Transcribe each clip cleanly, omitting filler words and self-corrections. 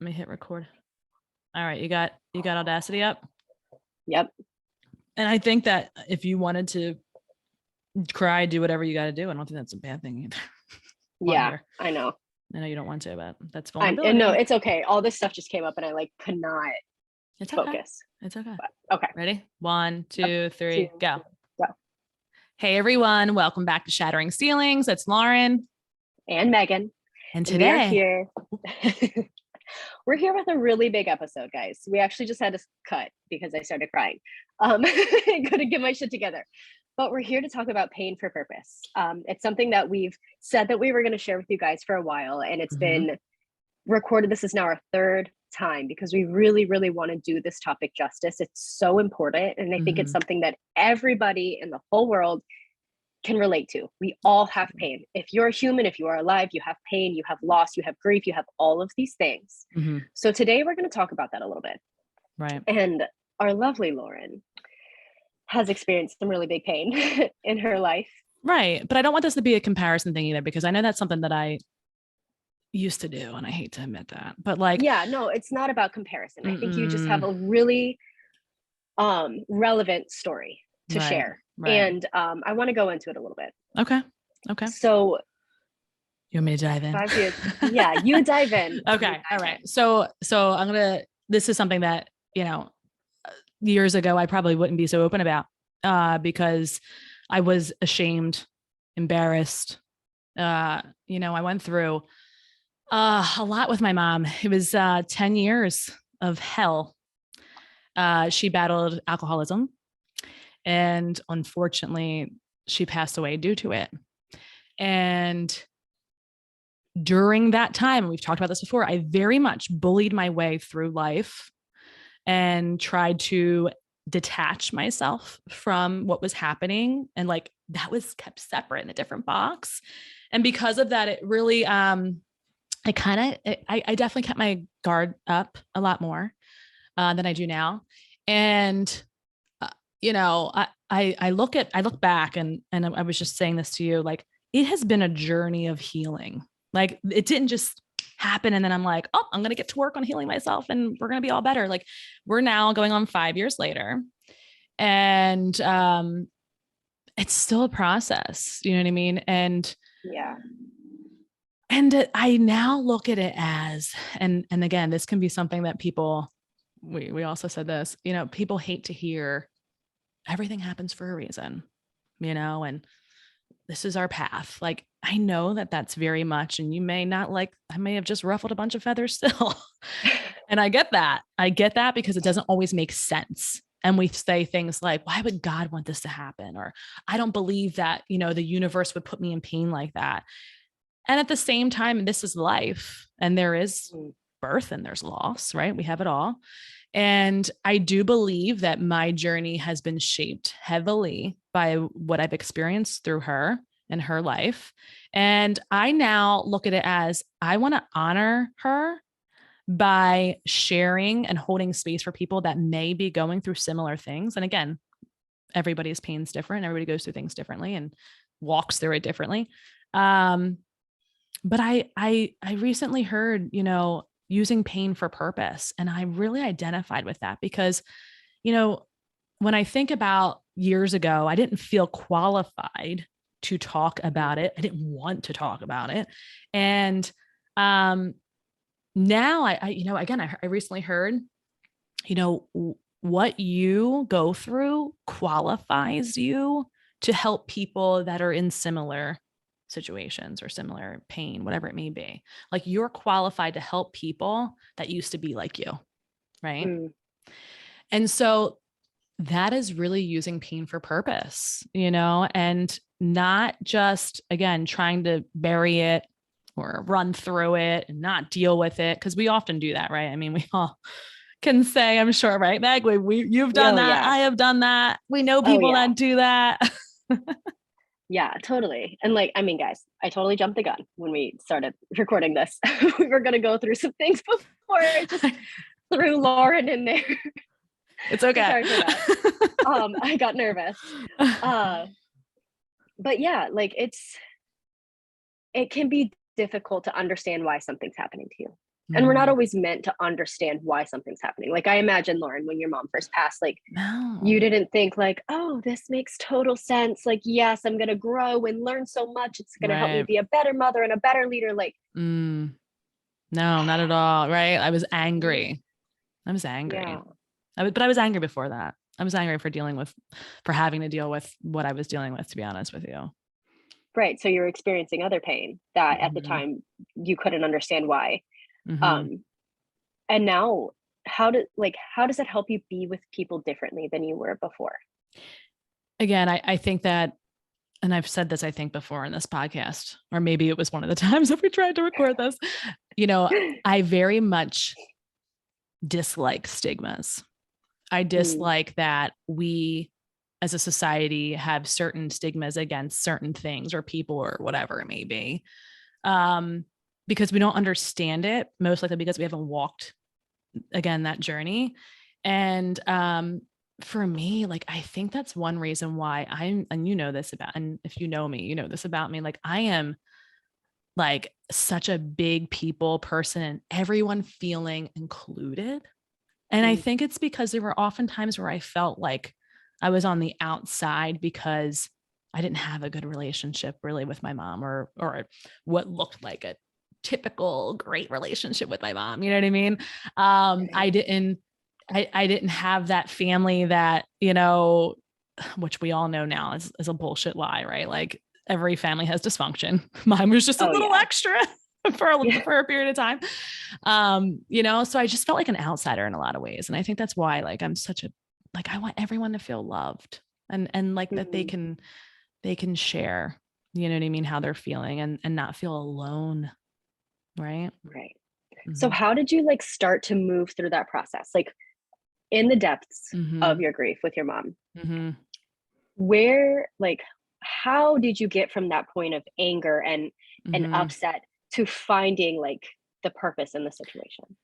Let me hit record. All right, you got Audacity up? Yep. And I think that if you wanted to cry, do whatever you got to do. I don't think that's a bad thing either. Yeah, I know. I know you don't want to, but that's And vulnerability. no, it's okay. All this stuff just came up and I could not It's okay. focus. It's okay. But, okay. Ready? 1, 2, 3, go. Go. Hey everyone, welcome back to Shattering Ceilings. It's Lauren. And Megan. And today we are here. We're here with a really big episode, guys. We actually just had to cut because I started crying. Couldn't get my shit together. But we're here to talk about pain for purpose. It's something that we've said that we were going to share with you guys for a while, and it's been recorded. This is now our third time because we really, really want to do this topic justice. It's so important, and I think it's something that everybody in the whole world can relate to. We all have pain. If you're a human, if you are alive, you have pain, you have loss, you have grief, you have all of these things. So today we're going to talk about that a little bit. Right. And our lovely Lauren has experienced some really big pain in her life. Right. But I don't want this to be a comparison thing either, because I know that's something that I used to do, and I hate to admit that. But yeah, no, it's not about comparison. I think you just have a really relevant story to share. Right. And I want to go into it a little bit. Okay. So you want me to dive in? 5 years. Yeah, you dive in. Okay. All right. So this is something that, years ago, I probably wouldn't be so open about because I was ashamed, embarrassed. I went through a lot with my mom. It was 10 years of hell. She battled alcoholism, and unfortunately, she passed away due to it. And during that time, and we've talked about this before, I very much bullied my way through life and tried to detach myself from what was happening. And that was kept separate in a different box. And because of that, it really, I definitely kept my guard up a lot more than I do now. And, I look back and I was just saying this to you, it has been a journey of healing. It didn't just happen. And then I'm like, oh, I'm going to get to work on healing myself and we're going to be all better. We're now going on 5 years later, and it's still a process. You know what I mean? And yeah. And I now look at it as, and again, this can be something that people, we also said this, people hate to hear everything happens for a reason, and this is our path. I know that that's very much, and you may not I may have just ruffled a bunch of feathers still. And I get that because it doesn't always make sense. And we say things like, why would God want this to happen? Or I don't believe that, the universe would put me in pain like that. And at the same time, this is life, and there is birth and there's loss, right? We have it all. And I do believe that my journey has been shaped heavily by what I've experienced through her and her life. And I now look at it as I want to honor her by sharing and holding space for people that may be going through similar things. And again, everybody's pain is different. Everybody goes through things differently and walks through it differently. But I recently heard, using pain for purpose. And I really identified with that because, when I think about years ago, I didn't feel qualified to talk about it. I didn't want to talk about it. And now I recently heard, what you go through qualifies you to help people that are in similar situations or similar pain, whatever it may be. You're qualified to help people that used to be like you. Right. And so that is really using pain for purpose, and not just, again, trying to bury it or run through it and not deal with it. Cause we often do that, right? I mean, we all can say, I'm sure, right, Meg, you've done that. Yeah. I have done that. We know people that do that. Yeah, totally. And guys, I totally jumped the gun when we started recording this. We were going to go through some things before I just threw Lauren in there. It's okay. Sorry for that. I got nervous. But yeah, it can be difficult to understand why something's happening to you. And we're not Mm. always meant to understand why something's happening. Like I imagine, Lauren, when your mom first passed, like you No. didn't think like, oh, this makes total sense. Like, yes, I'm going to grow and learn so much. It's going to help me Right. be a better mother and a better leader. Like, Mm. No, not at all. Right. I was mm, angry. I was angry. yeah, But I was angry before that. I was angry for having to deal with what I was dealing with, to be honest with you. right. So you're experiencing other pain that at the Hmm. time you couldn't understand why. Hmm. Um, and now how does it help you be with people differently than you were before? Again, I think that, and I've said this, I think, before in this podcast, or maybe it was one of the times that we tried to record this, you know, I very much dislike stigmas. I Mm, dislike that we as a society have certain stigmas against certain things or people or whatever it may be. Um, because we don't understand it, most likely because we haven't walked again that journey. And for me, like I think that's one reason why I'm, and you know this about, and if you know me, you know this about me, like I am like such a big people person and everyone feeling included. And I mm, think it's because there were often times where I felt like I was on the outside because I didn't have a good relationship really with my mom, or what looked like a typical great relationship with my mom. You know what I mean? right. I didn't have that family that, you know, which we all know now is a bullshit lie, right? Like every family has dysfunction. Mine was just a Oh little yeah. extra for a period of time. You know, so I just felt like an outsider in a lot of ways. And I think that's why like I'm such a like I want everyone to feel loved and like that Mhm, they can share, you know what I mean, how they're feeling and not feel alone, right? right. So Mm-hmm. how did you like start to move through that process? Like in the depths Mm-hmm. of your grief with your mom, Mm-hmm. where like how did you get from that point of anger and Mm-hmm. upset to finding like the purpose in the situation?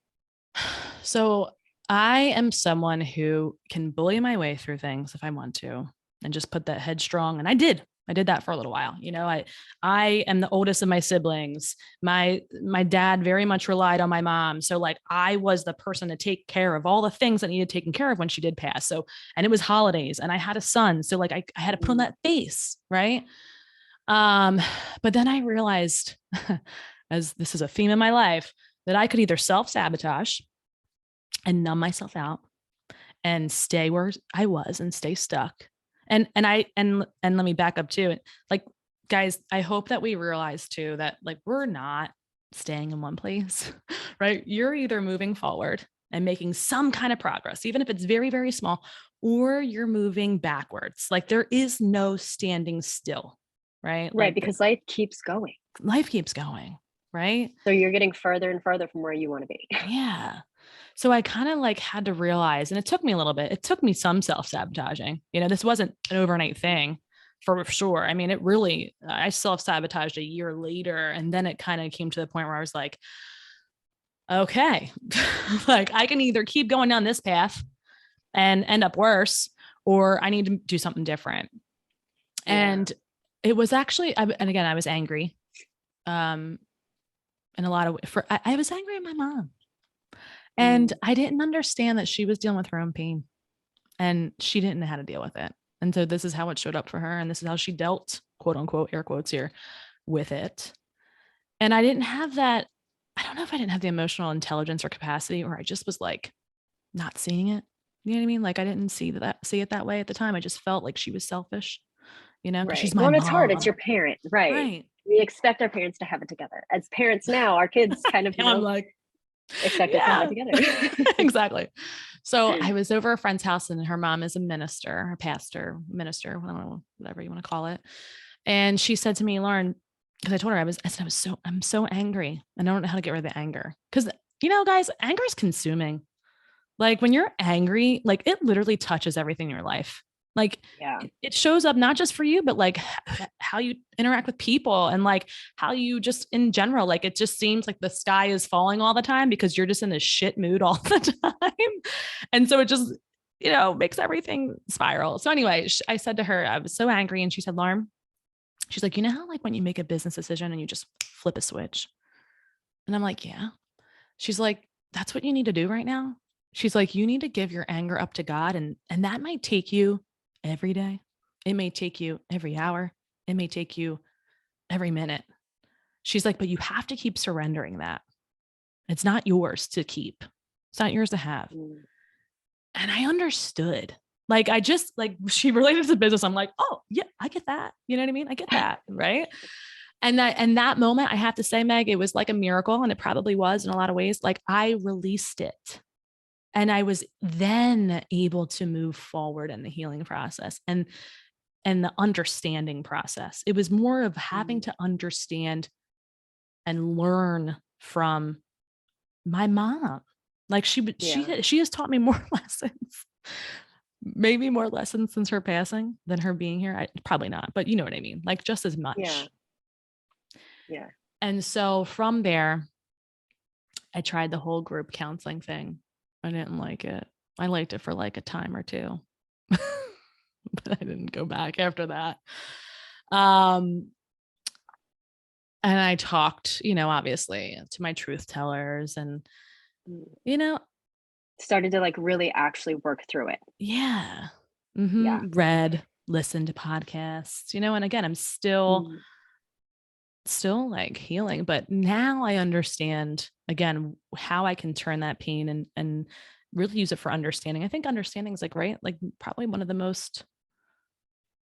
So I am someone who can bully my way through things if I want to and just put that headstrong. And I did. I did that for a little while. You know, I am the oldest of my siblings. My dad very much relied on my mom. So like I was the person to take care of all the things that needed taken care of when she did pass. So and it was holidays and I had a son. So like I had to put on Mhm, that face, right? Um, but then I realized, as this is a theme in my life, that I could either self-sabotage and numb myself out and stay where I was and stay stuck. And let me back up too. Like guys, I hope that we realize too that like we're not staying in one place, right? You're either moving forward and making some kind of progress, even if it's very, very small, or you're moving backwards. Like there is no standing still, right? right, Like because life keeps going. life keeps going, right? So you're getting further and further from where you want to be. Yeah. So I kind of like had to realize, and it took me a little bit. It took me some self-sabotaging. You know, this wasn't an overnight thing for sure. I mean, it really, I self-sabotaged a year later. And then it kind of came to the point where I was like, okay, like I can either keep going down this path and end up worse, or I need to do something different. Yeah. And it was actually, and again, I was angry. Um, in a lot of, I was angry at my mom. And Mm, I didn't understand that she was dealing with her own pain and she didn't know how to deal with it. And so this is how it showed up for her. And this is how she dealt, quote unquote, air quotes here, with it. And I didn't have that. I don't know if I didn't have the emotional intelligence or capacity, or I just was like not seeing it. You know what I mean? Like I didn't see it that way at the time. I just felt like she was selfish, you know, because right. she's my Well, and it's hard. It's your mom. parent, right? Right. We expect our parents to have it together. As parents now, our kids kind of, And I'm like, expect us to have it yeah, together. exactly. So I was over a friend's house and her mom is a minister, a pastor, minister, I don't know, whatever you want to call it. And she said to me, Lauren, because I told her I said, I'm so angry. And I don't know how to get rid of the anger. Because, you know, guys, anger is consuming. Like when you're angry, like it literally touches everything in your life. Like Yeah. it shows up not just for you, but like how you interact with people and like how you just in general, like it just seems like the sky is falling all the time because you're just in this shit mood all the time. And so it just, you know, makes everything spiral. So anyway, I said to her, I was so angry. And she said, Lauren, she's like, you know how like when you make a business decision and you just flip a switch? And I'm like, yeah. She's like, that's what you need to do right now. She's like, you need to give your anger up to God. And that might take you every day. It may take you every hour. It may take you every minute. She's like, but you have to keep surrendering that. It's not yours to keep. It's not yours to have. And I understood. Like, I just, like, she related to business. I'm like, oh yeah, I get that. You know what I mean? I get that. Right. And that moment, I have to say, Meg, it was like a miracle. And it probably was in a lot of ways. Like, I released it. And I was then able to move forward in the healing process and the understanding process. It was more of having to understand and learn from my mom. Like, she has taught me more lessons, maybe more lessons since her passing than her being here. Probably not, but you know what I mean? Like, just as much. Yeah. And so from there, I tried the whole group counseling thing. I didn't like it. I liked it for like a time or two, but I didn't go back after that. And I talked, obviously to my truth tellers and, started to like really actually work through it. Yeah. Read, listened to podcasts, and again, I'm still like healing, but now I understand again how I can turn that pain and really use it for understanding. I think understanding is like probably one of the most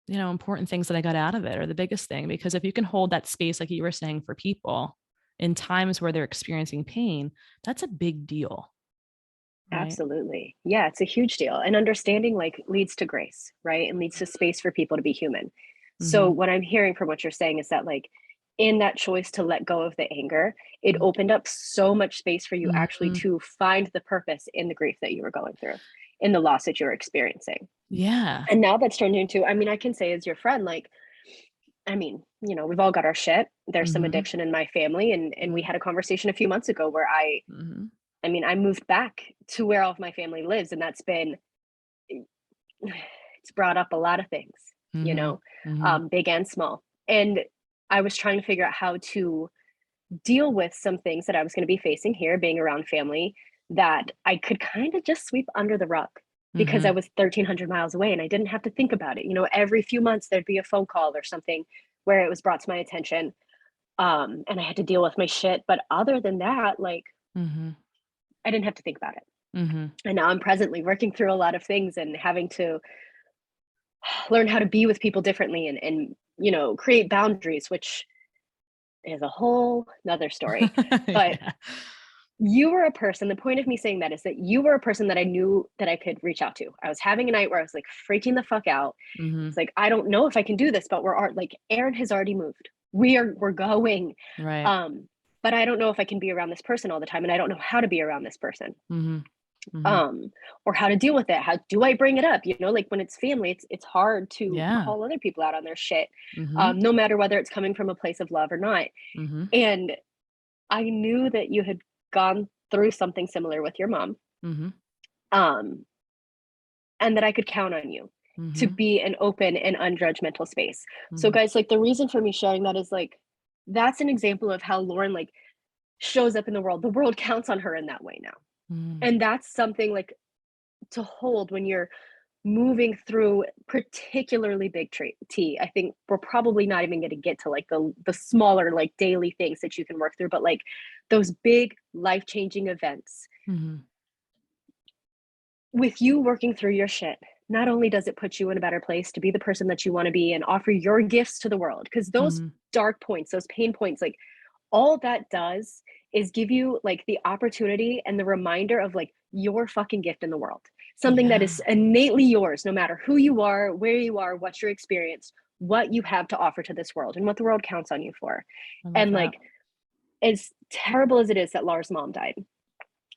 important things that I got out of it, or the biggest thing, because if you can hold that space, like you were saying, for people in times where they're experiencing pain, that's a big deal. Right? Absolutely. Yeah, it's a huge deal. And understanding like leads to grace, right? And leads to space for people to be human. So what I'm hearing from what you're saying is that like in that choice to let go of the anger, it opened up so much space for you actually to find the purpose in the grief that you were going through, in the loss that you were experiencing. Yeah. And now that's turned into, I mean, I can say as your friend, like, I mean, we've all got our shit. There's some addiction in my family. And we had a conversation a few months ago where I moved back to where all of my family lives. And that's been, it's brought up a lot of things, big and small. And I was trying to figure out how to deal with some things that I was going to be facing here, being around family, that I could kind of just sweep under the rug because I was 1,300 miles away and I didn't have to think about it. Every few months there'd be a phone call or something where it was brought to my attention. And I had to deal with my shit. But other than that, like, I didn't have to think about it. And now I'm presently working through a lot of things and having to learn how to be with people differently and create boundaries, which is a whole nother story. But you were a person, the point of me saying that is that you were a person that I knew that I could reach out to. I was having a night where I was like freaking the fuck out. It's like, I don't know if I can do this, but like Aaron has already moved. We're going. Right. But I don't know if I can be around this person all the time. And I don't know how to be around this person. Or how to deal with it. How do I bring it up? Like when it's family, it's hard to call other people out on their shit, no matter whether it's coming from a place of love or not. And I knew that you had gone through something similar with your mom, and that I could count on you to be an open and unjudgmental space. So guys, like the reason for me sharing that is like, that's an example of how Lauren like shows up in the world. The world counts on her in that way now. And that's something like to hold when you're moving through particularly big T. I think we're probably not even going to get to like the smaller like daily things that you can work through, but like those big life-changing events. With you working through your shit, not only does it put you in a better place to be the person that you want to be and offer your gifts to the world, because those dark points, those pain points, like all that does is give you like the opportunity and the reminder of like your fucking gift in the world. Something that is innately yours, no matter who you are, where you are, what your experience, what you have to offer to this world and what the world counts on you for. And like, as terrible as it is that Lars' mom died,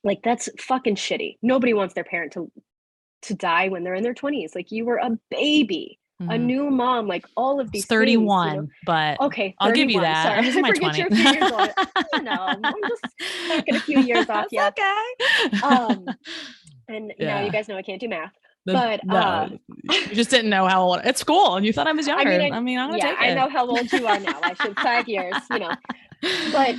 like that's fucking shitty. Nobody wants their parent to die when they're in their 20s. Like you were a baby, a new mom, like all of these 31, things, but okay, 31. I'll give you that. Sorry, I was in my 20s. You're a few years old. I'm just knocking a few years off. Yeah. Okay. And now you guys know I can't do math. But no, you just didn't know how old. It's school, and you thought I was younger. I mean, I'm gonna take it. I know how old you are now. I should 5 years, But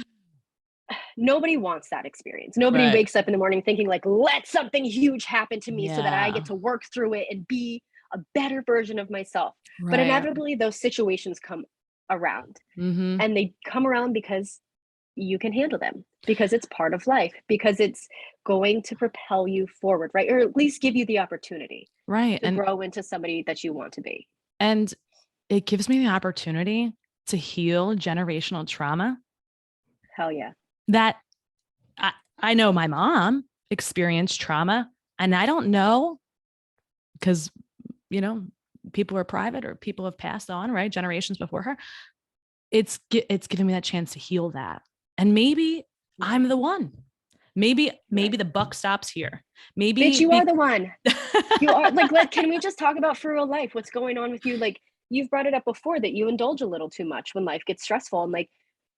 nobody wants that experience. Nobody Right. wakes up in the morning thinking like, let something huge happen to me so that I get Yeah. to work through it and be a better version of myself. But Right. inevitably those situations come around, Mm-hmm. and they come around because you can handle them, because it's part of life, because it's going to propel you forward, right? Or at least give you the opportunity Right. to grow into somebody that you want to be. And it gives me the opportunity to heal generational trauma Hell yeah. that I know my mom experienced trauma, and I don't know because, you know, people are private or people have passed on, right? Generations before her. It's giving me that chance to heal that. And maybe I'm Right. the one. Maybe Right. the buck stops here. Bitch, Maybe you are the one. You are like, can we just talk about for real life? What's going on with you? Like, you've brought it up before that you indulge a little too much when life gets stressful. And like,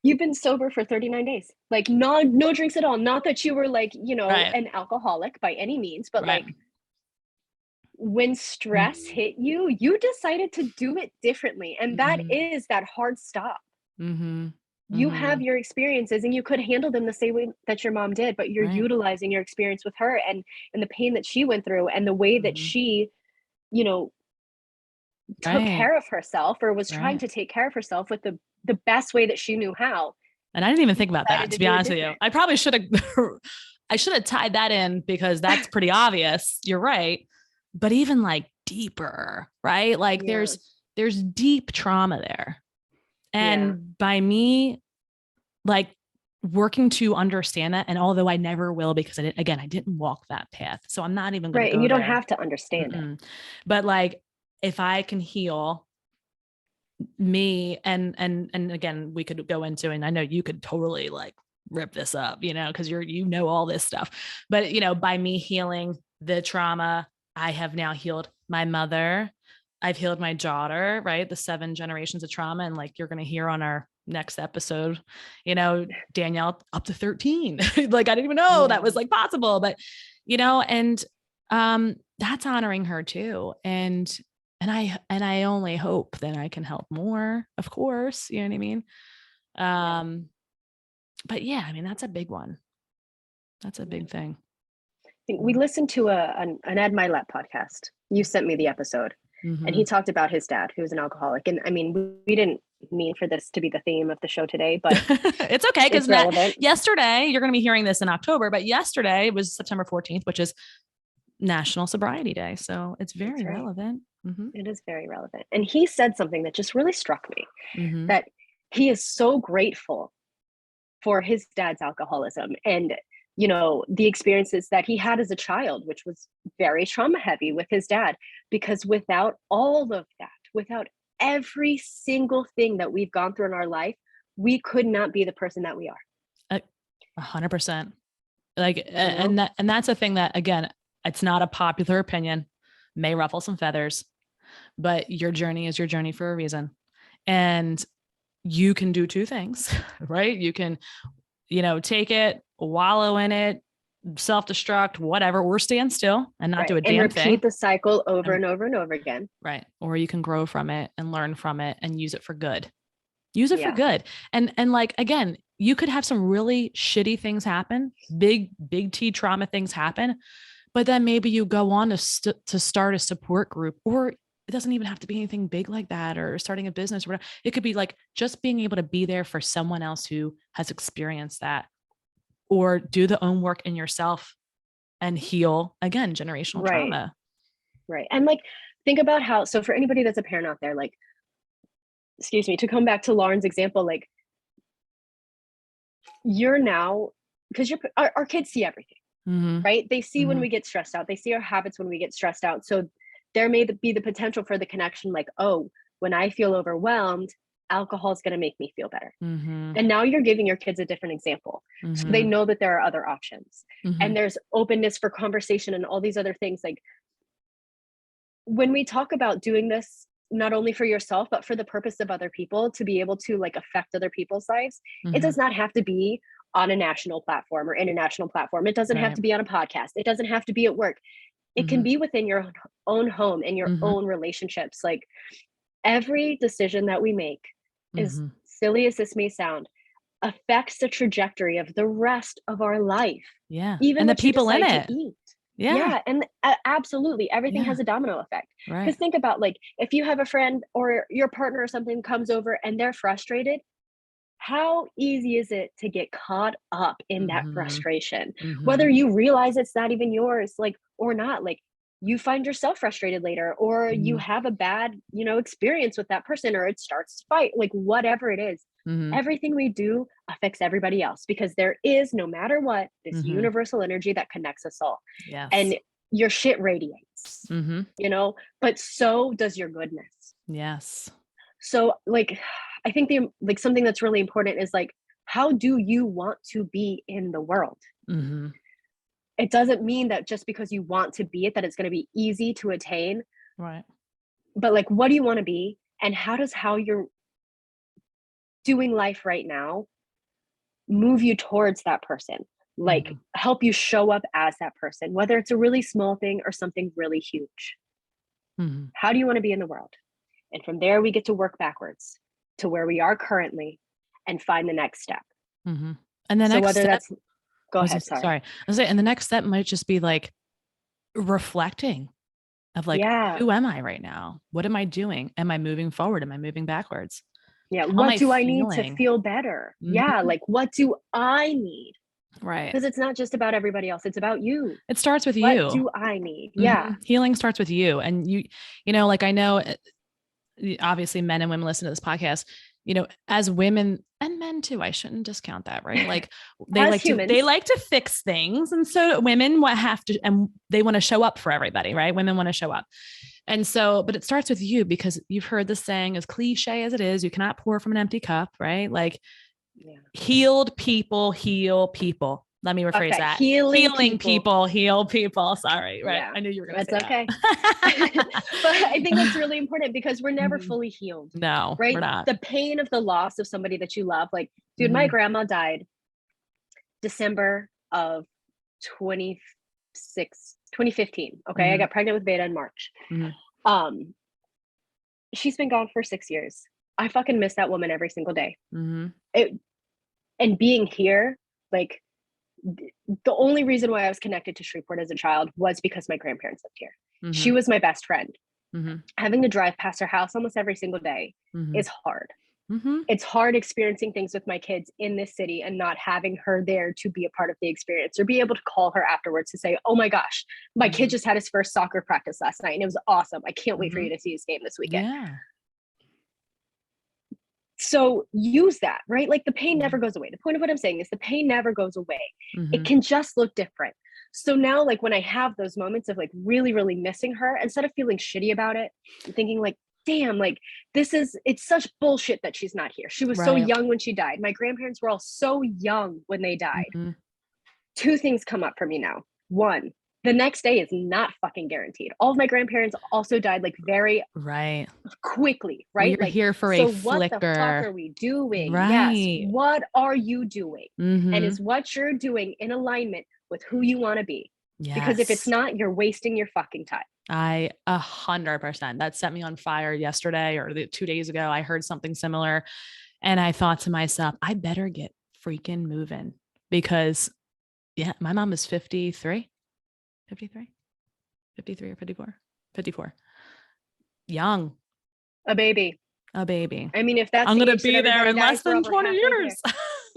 you've been sober for 39 days. Like, no drinks at all. Not that you were like, right, an alcoholic by any means, but right. like when stress Mm-hmm. hit you, you decided to do it differently. And that is that hard stop. Mm-hmm. You Mm-hmm. have your experiences and you could handle them the same way that your mom did, but you're Right. utilizing your experience with her and the pain that she went through and the way that Mm-hmm. she, you know, took Right. care of herself or was trying Right. to take care of herself with the best way that she knew how. And I didn't even You think about decided that, to to be do it honest with you. different. I probably should have I should have tied that in because that's pretty obvious. You're right. But even like deeper, right? Like Yeah. there's deep trauma there. Yeah. And by me like working to understand that, and although I never will because I didn't walk that path. So I'm not even going to Right. And go you don't there. have to understand it. Mm-mm. But like if I can heal me and again we could go into, and I know you could totally like rip this up, because you know all this stuff, but by me healing the trauma, I have now healed my mother, I've healed my daughter, right? The 7 generations of trauma. And like you're going to hear on our next episode, Danielle up to 13. Like I didn't even know that Yeah. was like possible, but and that's honoring her too. And I only hope that I can help more, of course, you know what I mean? Yeah. But yeah, I mean, that's a big one. That's a Yeah. big thing. We listened to an Ed Milet podcast. You sent me the episode, and Mm-hmm. he talked about his dad, who was an alcoholic. And I mean, we didn't mean for this to be the theme of the show today, but It's okay because it's relevant. yesterday, you're going to be hearing this in October, but yesterday was September 14th, which is National Sobriety Day. So it's That's very right. relevant. Mm-hmm. It is very relevant. And he said something that just really struck me, Mm-hmm. that he is so grateful for his dad's alcoholism and the experiences that he had as a child, which was very trauma heavy with his dad, because without all of that, without every single thing that we've gone through in our life, we could not be the person that we are. 100%. Like, you know and that's a thing that, again, it's not a popular opinion, may ruffle some feathers, but your journey is your journey for a reason. And you can do 2 things, right? You can, take it, wallow in it, self-destruct, whatever, or stand still and not do right, a and damn repeat thing. the cycle over And and over and over again. right. Or you can grow from it and learn from it and use it for good. Use it for Yeah. good. And like, again, you could have some really shitty things happen, big T trauma things happen, but then maybe you go on to start a support group, or it doesn't even have to be anything big like that, or starting a business or whatever. It could be like just being able to be there for someone else who has experienced that, or do the own work in yourself and heal, again, generational Right. trauma. Right. And like, think about how, so for anybody that's a parent out there, like, excuse me, to come back to Lauren's example, like, you're now, because our kids see everything, Mm-hmm. right? They see when Mm-hmm. we get stressed out, they see our habits when we get stressed out. So there may be the potential for the connection, like, oh, when I feel overwhelmed, alcohol is going to make me feel better. Mm-hmm. And now you're giving your kids a different example. So they Mm-hmm. know that there are other options, Mm-hmm. and there's openness for conversation and all these other things. Like, when we talk about doing this, not only for yourself, but for the purpose of other people, to be able to like affect other people's lives, it Mm-hmm. does not have to be on a national platform or international platform. It doesn't have Right. to be on a podcast. It doesn't have to be at work. It Mm-hmm. can be within your own home and your Mm-hmm. own relationships. Like, every decision that we make, as Mm-hmm. silly as this may sound, affects the trajectory of the rest of our life. Yeah. Even And the what you people in decide it. to eat. Yeah. Yeah, and absolutely, everything Yeah. has a domino effect. Right. Because think about, like, if you have a friend or your partner or something comes over and they're frustrated, how easy is it to get caught up in that Mhm. frustration? Whether Mhm. you realize it's not even yours, like, or not, like, you find yourself frustrated later, or you Mhm. have a bad, experience with that person, or it starts to fight, like, whatever it is. Mhm. Everything we do affects everybody else because there is, no matter what, this Mhm. universal energy that connects us all. Yes. And your shit radiates, Mhm. but so does your goodness. Yes. So, like, I think something that's really important is, like, how do you want to be in the world? Mhm. It doesn't mean that just because you want to be it, that it's going to be easy to attain, Right. but, like, what do you want to be? And how you're doing life right now move you towards that person? Like, Mhm. help you show up as that person, whether it's a really small thing or something really huge. Mhm. How do you want to be in the world? And from there, we get to work backwards to where we are currently and find the next step. Mhm. And the So next whether step that's Go was ahead, sorry. sorry. I was saying, and the next step might just be like reflecting of like, Yeah. who am I right now? What am I doing? Am I moving forward? Am I moving backwards? Yeah, How am what I do I need to feeling? feel better? Yeah, Mhm. like, what do I need? Right. Because it's not just about everybody else, it's about you. It starts with What you. do I need? Yeah. Mhm. Healing starts with you. And like I know obviously men and women listen to this podcast, as women and men too, I shouldn't discount that, right? Like As they humans. like to fix things. And so women have to, and they want to show up for everybody, right? Women want to show up. And so, but it starts with you because you've heard this saying, as cliche as it is, you cannot pour from an empty cup, right? Like Yeah. healed people heal people. Let me rephrase Okay, that. healing Healing people. people heal people. Sorry, right? Yeah, I knew you were going to that's say okay. that. But I think that's really important because we're never Mhm. fully healed, No, we're right? not. The pain of the loss of somebody that you love, like, dude, my Mhm. grandma died December of 2015. Okay, I Mhm. got pregnant with Beta in March. Mhm. Um, she's been gone for 6 years. I fucking miss that woman every single day. Mhm. It and being here, like, the only reason why I was connected to Shreveport as a child was because my grandparents lived here. She Mhm. was my best friend. Mhm. Having to drive past her house almost every single day Mhm. is hard. Mhm. It's hard experiencing things with my kids in this city and not having her there to be a part of the experience or be able to call her afterwards to say, oh my gosh, my kid Mhm. just had his first soccer practice last night and it was awesome. I can't wait for you Mhm. to see his game this weekend. Yeah. So use that, right? Like, the pain never Mhm. goes away. The point of what I'm saying is the pain never goes away. It Mhm. can just look different. So now, like, when I have those moments of, like, really, really missing her, instead of feeling shitty about it and thinking, like, damn, like, it's such bullshit that she's not here. She was so Right. young when she died. My grandparents were all so young when they died. Mhm. Two things come up for me now. One, the next day is not fucking guaranteed. All of my grandparents also died, like, very Right. quickly, Well, right? you're Like, here for a so what the fuck flicker. are we doing? Yes. Right. What are you doing? And Mhm. is what you're doing in alignment with who you want to be? Because if it's Yes. not, you're wasting your fucking time. 100%. That set me on fire yesterday or 2 days ago. I heard something similar and I thought to myself, I better get freaking moving because yeah, my mom is 53, 53, 53 or 54, 54. Young, A baby. a baby. I mean, if that's I'm the going to age that be there everybody in less dies, we're than over 20 halfway there. years.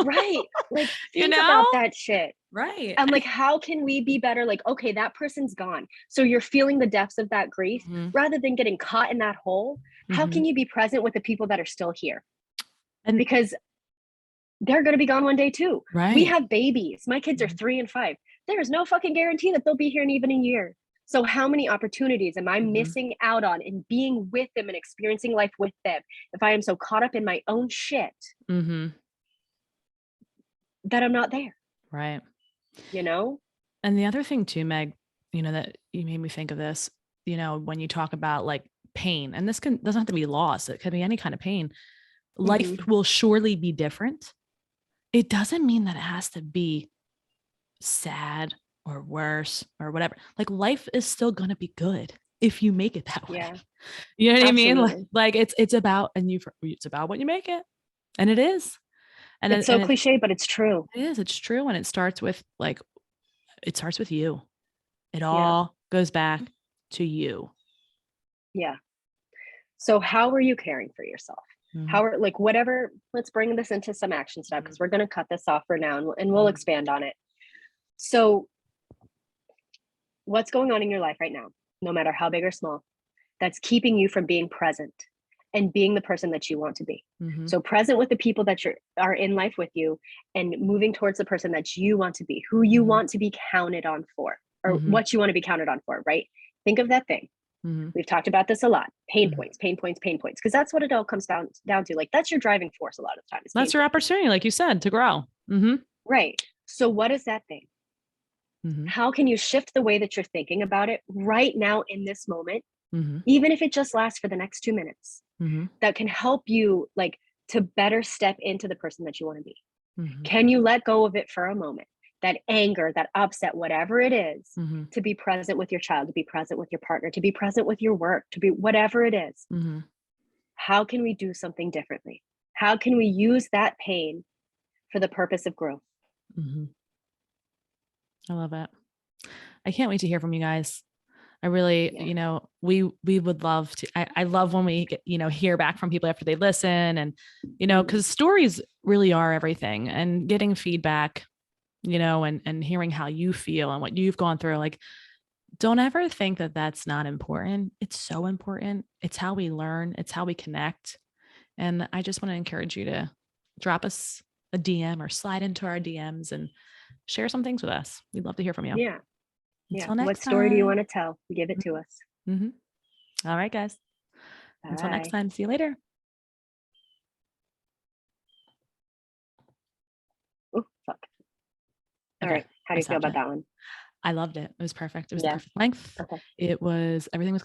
Right. Like, You think know? about that shit. Right. And, like, how can we be better? Like, okay, that person's gone. So you're feeling the depths of that grief Mhm. rather than getting caught in that hole. How Mhm. can you be present with the people that are still here? And Because they're going to be gone one day too. We right. have babies. My kids are Mhm. 3 and 5. There is no fucking guarantee that they'll be here in even a year. So how many opportunities am I Mhm. missing out on in being with them and experiencing life with them if I am so caught up in my own shit Mhm. that I'm not there, Right. you know? And the other thing too, Meg, that you made me think of this, when you talk about like pain, and this doesn't have to be loss, it could be any kind of pain. Life Mhm. will surely be different. It doesn't mean that it has to be sad or worse or whatever. Like life is still going to be good if you make it that way. Yeah, You know what I mean? absolutely. Like it's about, it's about what you make it. And it is. And It's so and cliche, but it's true. it's true. And it starts with it starts with you. It Yeah. all goes back to you. Yeah. So how are you caring for yourself? Mhm, How are, like, whatever, let's bring this into some action steps, because we're going to cut this off for now, and we'll mhm, expand on it. So what's going on in your life right now, no matter how big or small, that's keeping you from being present and being the person that you want to be? mhm, So present with the people that are in life with you, and moving towards the person that you want to be, who you mhm, want to be counted on for, or mhm, what you want to be counted on for, right? Think of that thing. mhm, We've talked about this a lot. Pain mhm. points, pain points, pain points, because that's what it all comes down to. Like, that's your driving force a lot of the time, is pain That's your points. opportunity, like you said, to grow. Mhm, Right. So what is that thing? mhm, How can you shift the way that you're thinking about it right now in this moment, mhm, even if it just lasts for the next 2 minutes? mhm, That can help you, like, to better step into the person that you want to be. mhm, Can you let go of it for a moment? That anger, that upset, whatever it is, mhm, to be present with your child, to be present with your partner, to be present with your work, to be whatever it is. mhm, How can we do something differently? How can we use that pain for the purpose of growth? mhm. I love it. I can't wait to hear from you guys. I really, Yeah. we would love to. I love when we get, hear back from people after they listen, and Mm. because stories really are everything, and getting feedback, and hearing how you feel and what you've gone through. Like, don't ever think that that's not important. It's so important. It's how we learn. It's how we connect. And I just want to encourage you to drop us a DM or slide into our DMs and share some things with us. We'd love to hear from you. Yeah. Yeah. Until What next story do you want time. to tell? Give it to us. Mm-hmm. All right, guys. Until next Bye. time. See you later. Oh, fuck. All Okay. right. How I do you feel stopped about it. that one? I loved it. It was perfect. It was the Yeah. perfect length. Okay. Everything was